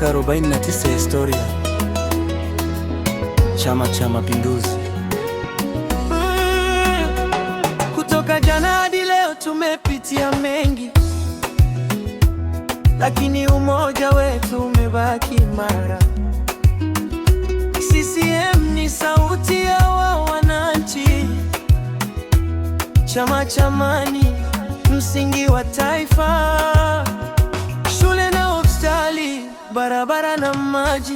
Miaka 49 ya historia. Chama cha Mapinduzi. Kutoka jana hadi leo tumepitia mengi, lakini umoja wetu umebaki imara. CCM ni sauti ya wananchi, chama cha amani, msingi wa taifa. Shule na hospitali, barabara na maji,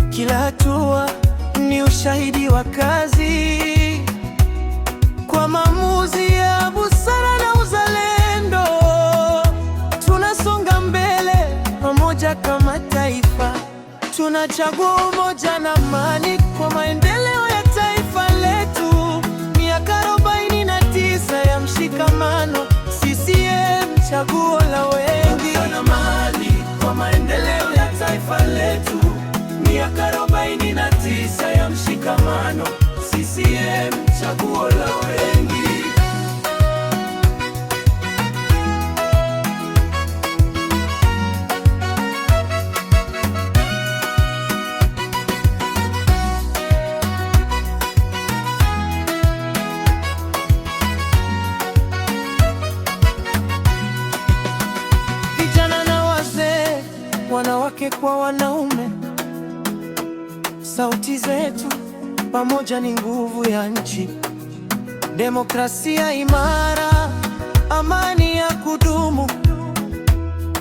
kila hatua ni ushahidi wa kazi. Kwa maamuzi ya busara na uzalendo, tunasonga mbele pamoja kama taifa. Tunachagua umoja na amani kwa maendeleo ya taifa letu. Miaka 49 ya mshikamano, CCM chaguo la wengi. Umoja na amani kwa maendeleo ya taifa letu. Miaka 49 ya mshikamano, CCM chaguo la wengi. Vijana na wazee, wanawake kwa wanaume, sauti zetu pamoja ni nguvu ya nchi. Demokrasia imara, amani ya kudumu,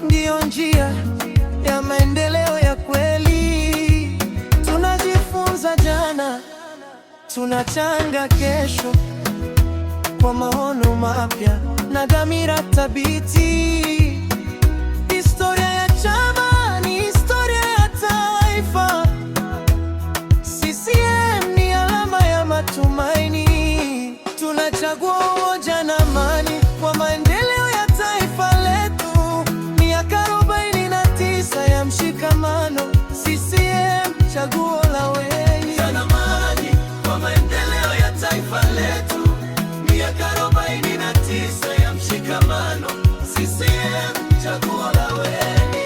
ndiyo njia ya maendeleo ya kweli. Tunajifunza jana, tunachanga kesho, kwa maono mapya na dhamira thabiti. Historia ya chama ni historia ya taifa. CCM ni alama ya matumaini. Tunachagua umoja na amani kwa maendeleo ya taifa letu. Miaka 49 ya mshikamano, CCM chaguo la wengi. Amani kwa maendeleo ya taifa letu. Miaka 49 ya mshikamano, CCM chaguo la wengi.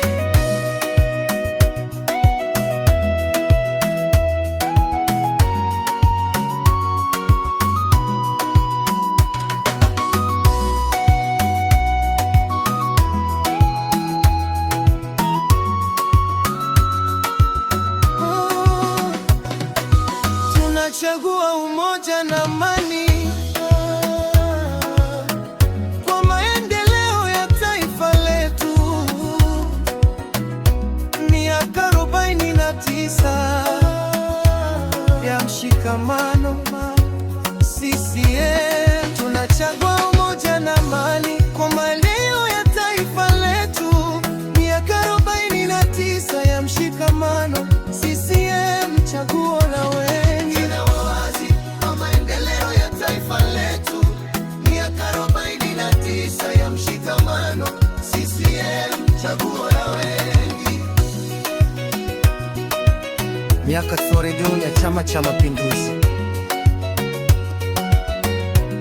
Tunachagua umoja na amani kwa maendeleo ya taifa letu. Miaka 49 ya mshikamano, CCM tunachagua umoja na amani kwa maendeleo ya taifa letu. Miaka 49 ya mshikamano, CCM chaguo la wengi. Ya mshikamano, CCM chaguo la wengi. Miaka 30 ya Chama cha Mapinduzi.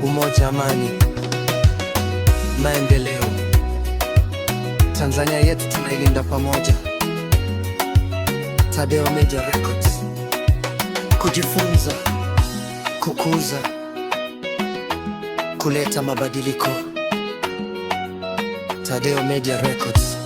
Umoja, amani, maendeleo. Tanzania yetu tunailinda pamoja. Tadeo Media Records. Kujifunza, kukuza, kuleta mabadiliko. Tadeo Media Records.